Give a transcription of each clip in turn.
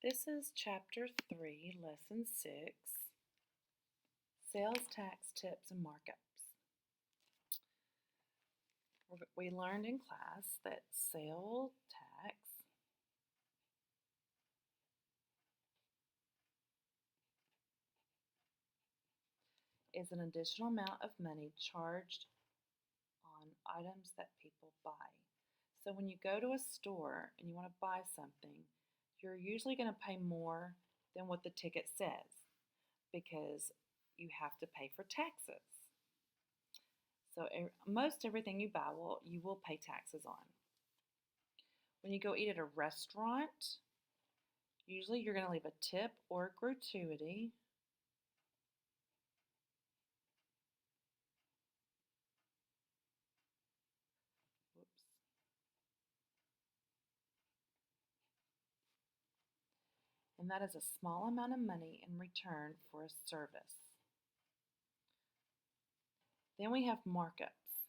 This is Chapter 3, Lesson 6, Sales Tax Tips and Markups. We learned in class that sales tax is an additional amount of money charged on items that people buy. So when you go to a store and you want to buy something, you're usually going to pay more than what the ticket says because you have to pay for taxes. So most everything you buy, you will pay taxes on. When you go eat at a restaurant, usually you're going to leave a tip or a gratuity. Whoops. And that is a small amount of money in return for a service. Then we have markups.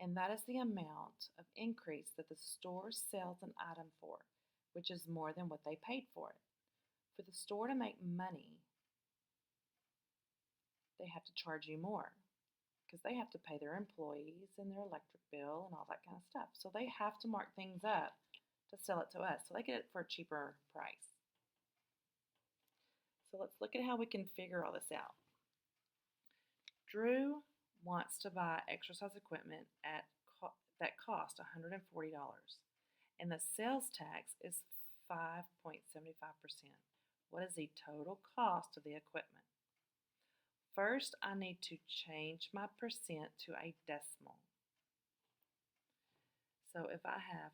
And that is the amount of increase that the store sells an item for, which is more than what they paid for it. For the store to make money, they have to charge you more because they have to pay their employees and their electric bill and all that kind of stuff. So they have to mark things up to sell it to us. So they get it for a cheaper price. So let's look at how we can figure all this out. Drew wants to buy exercise equipment that cost $140, and the sales tax is 5.75%. What is the total cost of the equipment? First, I need to change my percent to a decimal. So if I have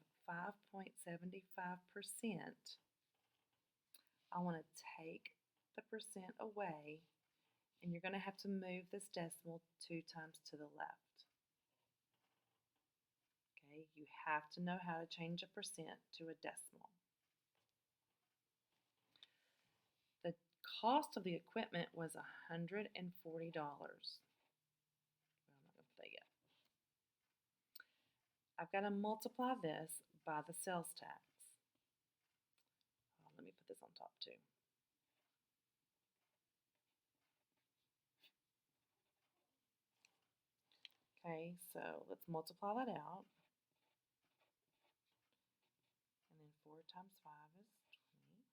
5.75%, I want to take the percent away, and you're going to have to move this decimal 2 times to the left. Okay, you have to know how to change a percent to a decimal. The cost of the equipment was $140. I'm not going to put that yet. I've got to multiply this by the sales tax. Let me put this on top too. Okay, so let's multiply that out. And then 4 times 5 is 20.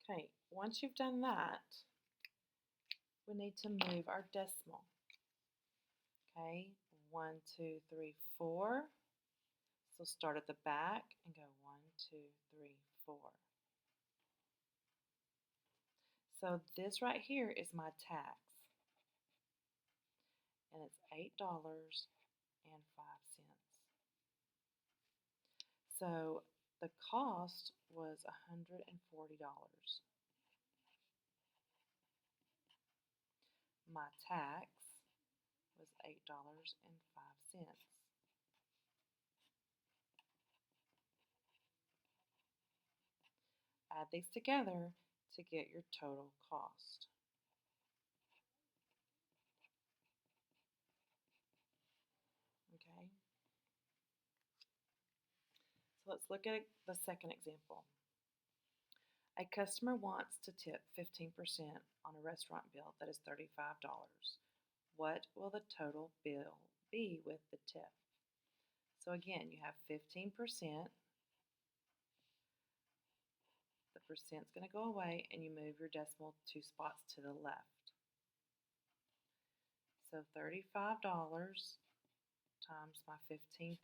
Okay, once you've done that, we need to move our decimal. Okay, 1, 2, 3, 4. So start at the back and go 1, 2, 3, 4. So this right here is my tax, and it's $8.05. So the cost was $140. My tax was $8.05. Add these together to get your total cost. Okay. So let's look at the second example. A customer wants to tip 15% on a restaurant bill that is $35. What will the total bill be with the tip? So again, you have 15%. The percent's going to go away, and you move your decimal 2 spots to the left. So $35 times my 15%.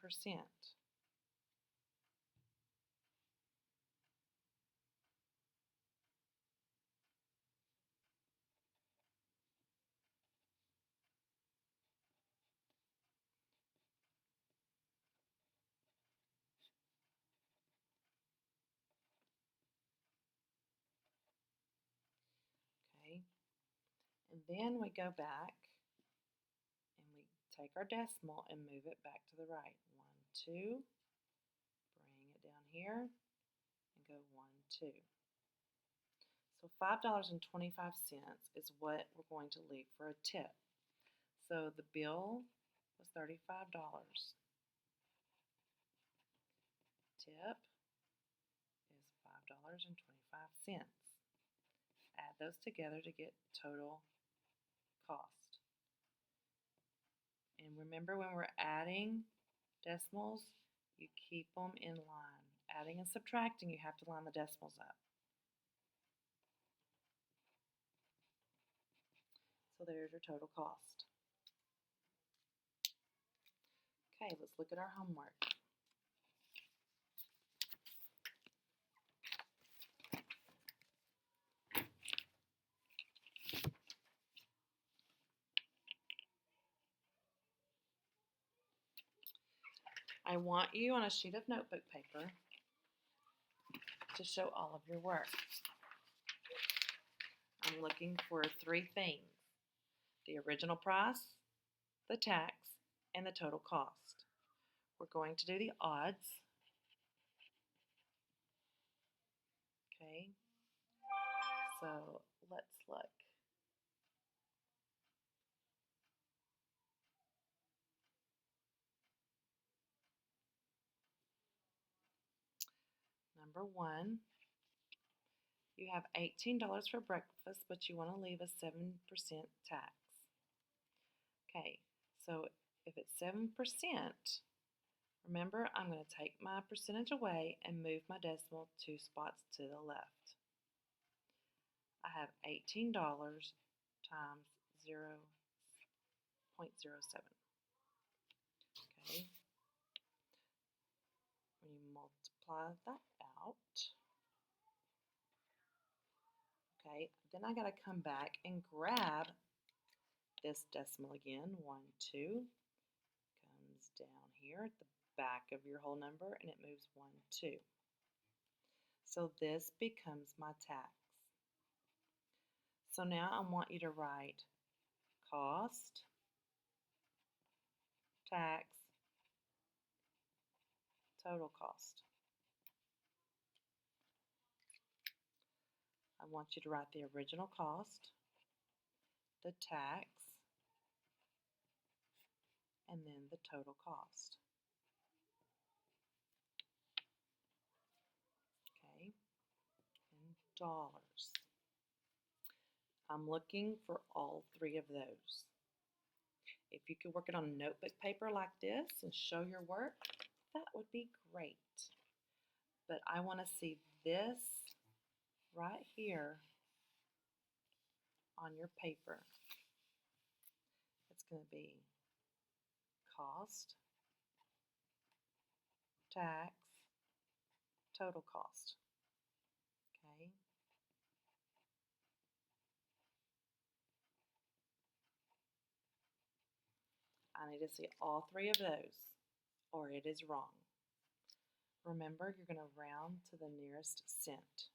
And then we go back and we take our decimal and move it back to the right. 1, 2, bring it down here and go 1, 2. So $5.25 is what we're going to leave for a tip. So the bill was $35. Tip is $5.25. Add those together to get total cost. And remember, when we're adding decimals, you keep them in line. Adding and subtracting, you have to line the decimals up. So there's your total cost. Okay, let's look at our homework. I want you on a sheet of notebook paper to show all of your work. I'm looking for 3 things: the original price, the tax, and the total cost. We're going to do the odds. Okay, so let's look. Number 1, you have $18 for breakfast, but you want to leave a 7% tax. Okay, so if it's 7%, remember, I'm going to take my percentage away and move my decimal 2 spots to the left. I have $18 times 0.07. Okay, when you multiply that out, okay, then I got to come back and grab this decimal again. 1, 2 comes down here at the back of your whole number, and it moves 1, 2. So this becomes my tax. So now I want you to write cost, tax, total cost. I want you to write the original cost, the tax, and then the total cost. Okay, in dollars. I'm looking for all 3 of those. If you could work it on a notebook paper like this and show your work, that would be great. But I want to see this right here on your paper. It's going to be cost, tax, total cost. Okay. I need to see all 3 of those, or it is wrong. Remember, you're going to round to the nearest cent.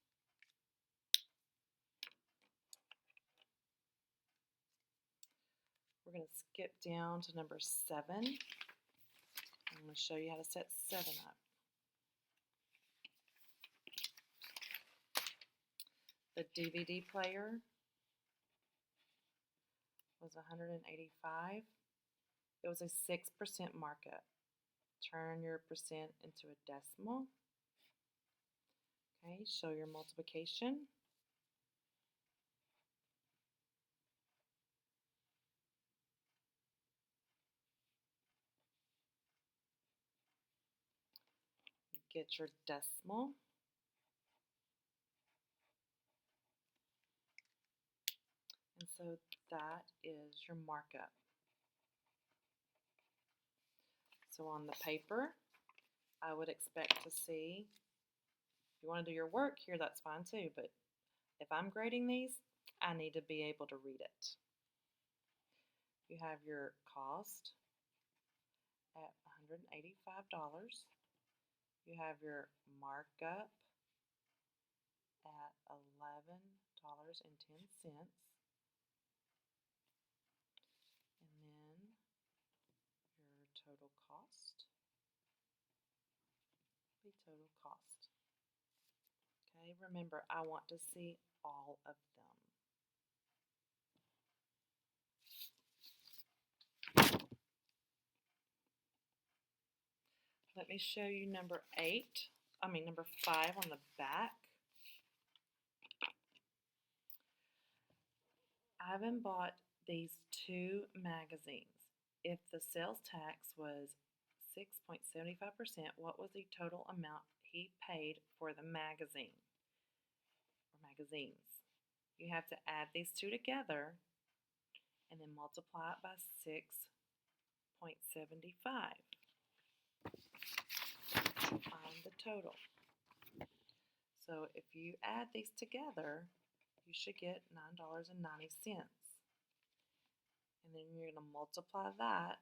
We're going to skip down to number 7. I'm going to show you how to set 7 up. The DVD player was $185. It was a 6% markup. Turn your percent into a decimal. Okay, show your multiplication. Get your decimal. And so that is your markup. So on the paper, I would expect to see, if you want to do your work here, that's fine too, but if I'm grading these, I need to be able to read it. You have your cost at $185. You have your markup at $11.10. cost. The total cost. Okay, remember, I want to see all of them. Let me show you number 5 on the back. Ivan bought these 2 magazines. If the sales tax was 6.75%, what was the total amount he paid for the magazine or magazines? You have to add these two together and then multiply it by 6.75 to find the total. So if you add these together, you should get $9.90. And then you're going to multiply that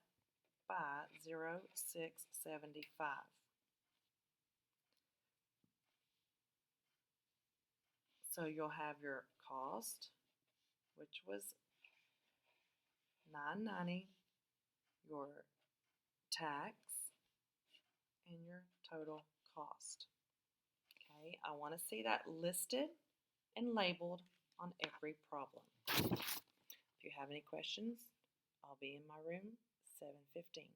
by 0.675. So you'll have your cost, which was $9.90, your tax, and your total cost. Okay, I want to see that listed and labeled on every problem. If you have any questions, I'll be in my room 7:15.